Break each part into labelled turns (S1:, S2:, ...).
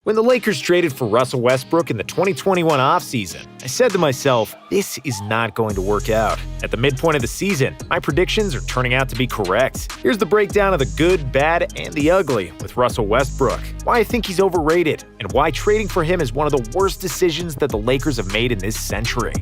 S1: When the Lakers traded for Russell Westbrook in the 2021 offseason, I said to myself, this is not going to work out. At the midpoint of the season, my predictions are turning out to be correct. Here's the breakdown of the good, bad, and the ugly with Russell Westbrook, why I think he's overrated, and why trading for him is one of the worst decisions that the Lakers have made in this century.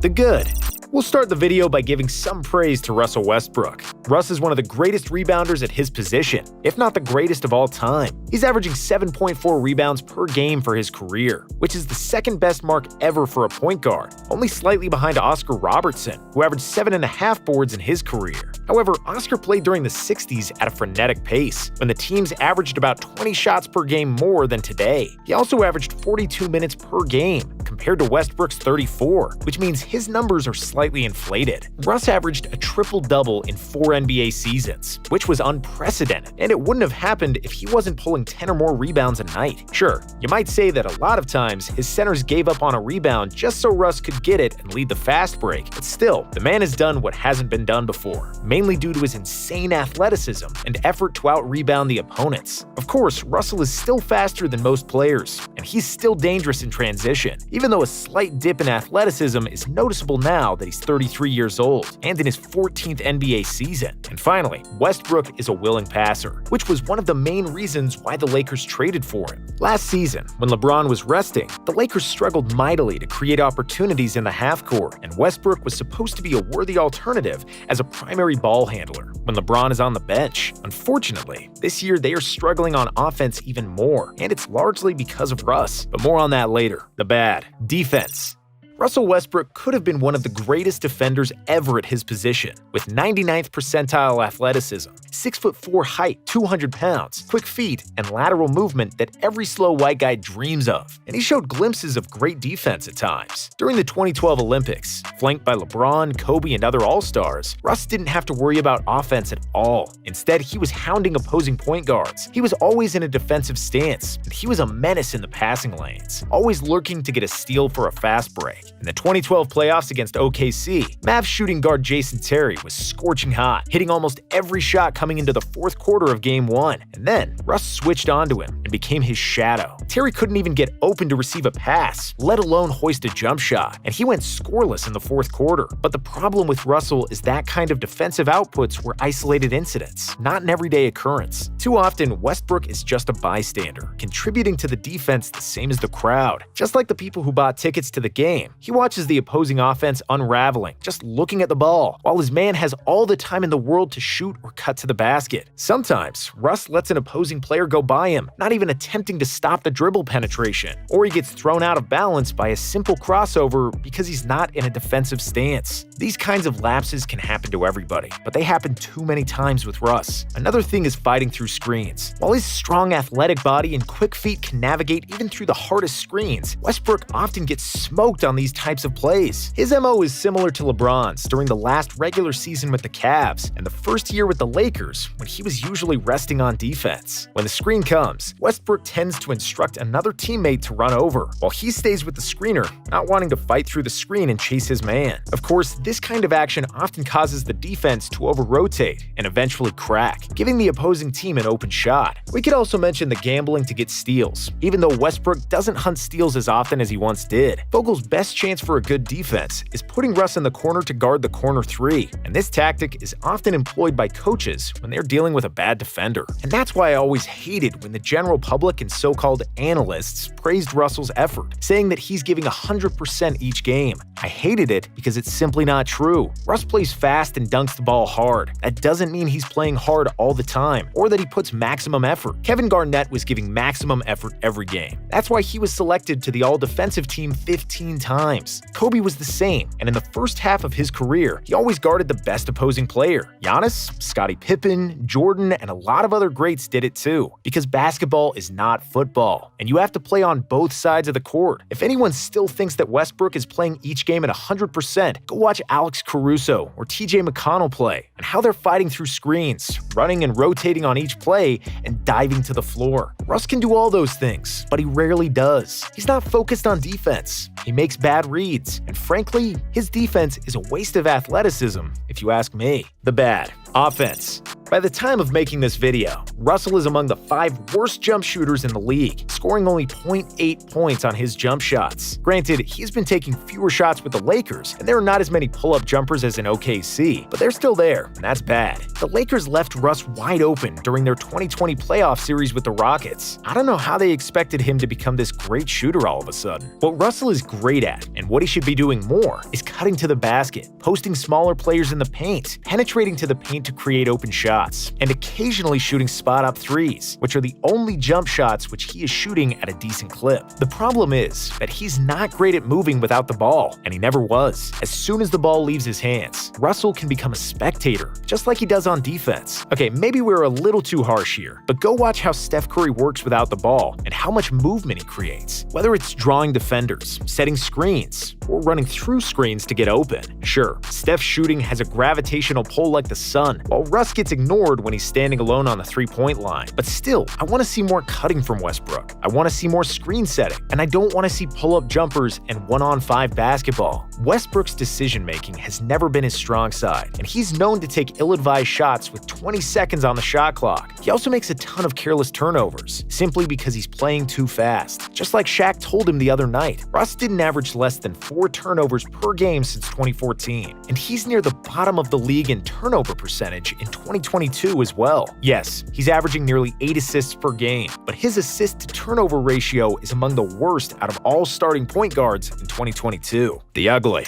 S1: The good. We'll start the video by giving some praise to Russell Westbrook. Russ is one of the greatest rebounders at his position, if not the greatest of all time. He's averaging 7.4 rebounds per game for his career, which is the second best mark ever for a point guard, only slightly behind Oscar Robertson, who averaged 7.5 boards in his career. However, Oscar played during the 60s at a frenetic pace, when the teams averaged about 20 shots per game more than today. He also averaged 42 minutes per game, compared to Westbrook's 34, which means his numbers are slightly inflated. Russ averaged a triple-double in 4 NBA seasons, which was unprecedented, and it wouldn't have happened if he wasn't pulling 10 or more rebounds a night. Sure, you might say that a lot of times his centers gave up on a rebound just so Russ could get it and lead the fast break, but still, the man has done what hasn't been done before, mainly due to his insane athleticism and effort to out-rebound the opponents. Of course, Russell is still faster than most players, and he's still dangerous in transition, even though a slight dip in athleticism is noticeable now that he's 33 years old and in his 14th NBA season. And finally, Westbrook is a willing passer, which was one of the main reasons why the Lakers traded for him. Last season, when LeBron was resting, the Lakers struggled mightily to create opportunities in the half-court, and Westbrook was supposed to be a worthy alternative as a primary ball handler when LeBron is on the bench. Unfortunately, this year they are struggling on offense even more, and it's largely because of Russ. But more on that later. The bad. Defense. Russell Westbrook could have been one of the greatest defenders ever at his position, with 99th percentile athleticism, 6'4" height, 200 pounds, quick feet, and lateral movement that every slow white guy dreams of. And he showed glimpses of great defense at times. During the 2012 Olympics, flanked by LeBron, Kobe, and other All-Stars, Russ didn't have to worry about offense at all. Instead, he was hounding opposing point guards. He was always in a defensive stance, and he was a menace in the passing lanes, always lurking to get a steal for a fast break. In the 2012 playoffs against OKC, Mavs shooting guard Jason Terry was scorching hot, hitting almost every shot coming into the fourth quarter of Game 1. And then, Russ switched onto him and became his shadow. Terry couldn't even get open to receive a pass, let alone hoist a jump shot, and he went scoreless in the fourth quarter. But the problem with Russell is that kind of defensive outputs were isolated incidents, not an everyday occurrence. Too often, Westbrook is just a bystander, contributing to the defense the same as the crowd. Just like the people who bought tickets to the game, he watches the opposing offense unraveling, just looking at the ball, while his man has all the time in the world to shoot or cut to the basket. Sometimes, Russ lets an opposing player go by him, not even attempting to stop the dribble penetration, or he gets thrown out of balance by a simple crossover because he's not in a defensive stance. These kinds of lapses can happen to everybody, but they happen too many times with Russ. Another thing is fighting through screens. While his strong athletic body and quick feet can navigate even through the hardest screens, Westbrook often gets smoked on these types of plays. His MO is similar to LeBron's during the last regular season with the Cavs and the first year with the Lakers, when he was usually resting on defense. When the screen comes, Westbrook tends to instruct another teammate to run over, while he stays with the screener, not wanting to fight through the screen and chase his man. Of course, this kind of action often causes the defense to over-rotate and eventually crack, giving the opposing team an open shot. We could also mention the gambling to get steals. Even though Westbrook doesn't hunt steals as often as he once did, Vogel's best chance for a good defense is putting Russ in the corner to guard the corner three, and this tactic is often employed by coaches when they're dealing with a bad defender. And that's why I always hated when the general public and so-called analysts praised Russell's effort, saying that he's giving 100% each game. I hated it because it's simply not true. Russ plays fast and dunks the ball hard. That doesn't mean he's playing hard all the time, or that he puts maximum effort. Kevin Garnett was giving maximum effort every game. That's why he was selected to the all-defensive team 15 times. Kobe was the same, and in the first half of his career, he always guarded the best opposing player. Giannis, Scottie Pippen, Jordan, and a lot of other greats did it too, because basketball is not football, and you have to play on both sides of the court. If anyone still thinks that Westbrook is playing each game at 100%, go watch Alex Caruso or TJ McConnell play, and how they're fighting through screens, running and rotating on each play, and diving to the floor. Russ can do all those things, but he rarely does. He's not focused on defense. He makes bad reads, and frankly, his defense is a waste of athleticism, if you ask me. The bad. Offense. By the time of making this video, Russell is among the 5 worst jump shooters in the league, scoring only 0.8 points on his jump shots. Granted, he's been taking fewer shots with the Lakers, and there are not as many pull-up jumpers as in OKC, but they're still there, and that's bad. The Lakers left Russ wide open during their 2020 playoff series with the Rockets. I don't know how they expected him to become this great shooter all of a sudden. What Russell is great at, and what he should be doing more, is cutting to the basket, posting smaller players in the paint, penetrating to the paint to create open shots, and occasionally shooting spot-up threes, which are the only jump shots which he is shooting at a decent clip. The problem is that he's not great at moving without the ball, and he never was. As soon as the ball leaves his hands, Russell can become a spectator, just like he does on defense. Okay, maybe we're a little too harsh here, but go watch how Steph Curry works without the ball and how much movement he creates. Whether it's drawing defenders, setting screens, or running through screens to get open. Sure, Steph's shooting has a gravitational pull like the sun, while Russ gets ignored when he's standing alone on the three-point line. But still, I want to see more cutting from Westbrook. I want to see more screen setting, and I don't want to see pull-up jumpers and 1-on-5 basketball. Westbrook's decision-making has never been his strong side, and he's known to take ill-advised shots with 20 seconds on the shot clock. He also makes a ton of careless turnovers, simply because he's playing too fast. Just like Shaq told him the other night, Russ didn't average less than 4 turnovers per game since 2014, and he's near the bottom of the league in turnover percentage in 2022 as well. Yes, he's averaging nearly 8 assists per game, but his assist-to-turnover ratio is among the worst out of all starting point guards in 2022. The ugly.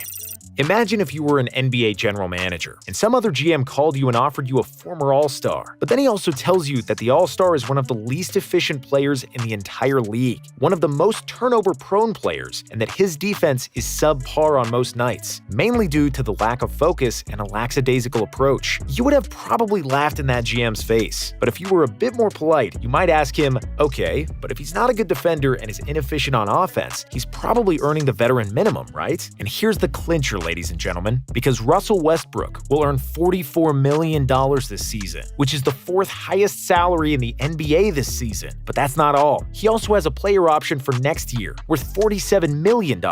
S1: Imagine if you were an NBA general manager, and some other GM called you and offered you a former All-Star. But then he also tells you that the All-Star is one of the least efficient players in the entire league, one of the most turnover-prone players, and that his defense is subpar on most nights, mainly due to the lack of focus and a lackadaisical approach. You would have probably laughed in that GM's face. But if you were a bit more polite, you might ask him, okay, but if he's not a good defender and is inefficient on offense, he's probably earning the veteran minimum, right? And here's the clincher, ladies and gentlemen, because Russell Westbrook will earn $44 million this season, which is the 4th highest salary in the NBA this season. But that's not all. He also has a player option for next year, worth $47 million,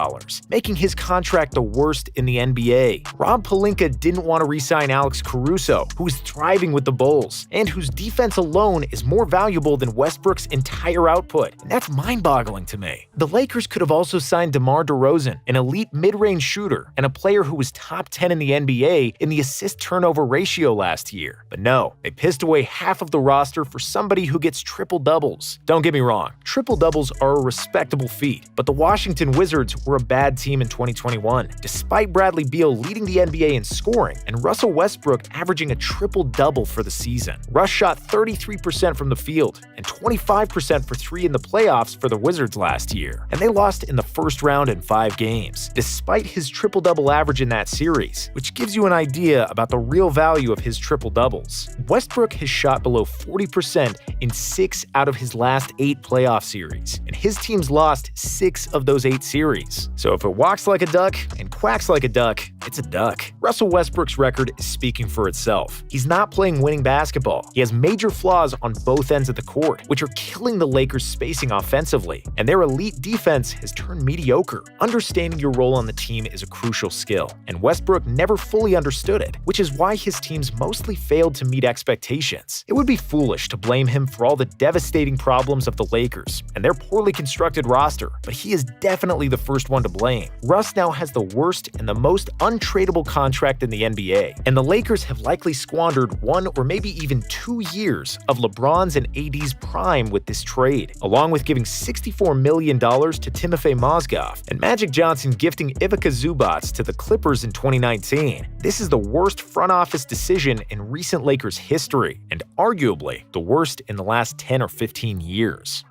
S1: making his contract the worst in the NBA. Rob Pelinka didn't want to re-sign Alex Caruso, who is thriving with the Bulls, and whose defense alone is more valuable than Westbrook's entire output. And that's mind-boggling to me. The Lakers could have also signed DeMar DeRozan, an elite mid-range shooter, and a player who was top 10 in the NBA in the assist-turnover ratio last year. But no, they pissed away half of the roster for somebody who gets triple-doubles. Don't get me wrong, triple-doubles are a respectable feat, but the Washington Wizards were a bad team in 2021, despite Bradley Beal leading the NBA in scoring and Russell Westbrook averaging a triple-double for the season. Russ shot 33% from the field and 25% for 3 in the playoffs for the Wizards last year, and they lost in the first round in 5 games, despite his triple-double average in that series, which gives you an idea about the real value of his triple-doubles. Westbrook has shot below 40% in 6 out of his last 8 playoff series, and his team's lost 6 of those 8 series. So if it walks like a duck and quacks like a duck, it's a duck. Russell Westbrook's record is speaking for itself. He's not playing winning basketball. He has major flaws on both ends of the court, which are killing the Lakers' spacing offensively, and their elite defense has turned mediocre. Understanding your role on the team is a crucial skill, and Westbrook never fully understood it, which is why his teams mostly failed to meet expectations. It would be foolish to blame him for all the devastating problems of the Lakers and their poorly constructed roster, but he is definitely the first one to blame. Russ now has the worst and the most untradeable contract in the NBA, and the Lakers have likely squandered 1 or maybe even 2 years of LeBron's and AD's prime with this trade, along with giving $64 million to Timofey Mozgov and Magic Johnson gifting Ivica Zubac to the Clippers in 2019. This is the worst front office decision in recent Lakers history, and arguably the worst in the last 10 or 15 years.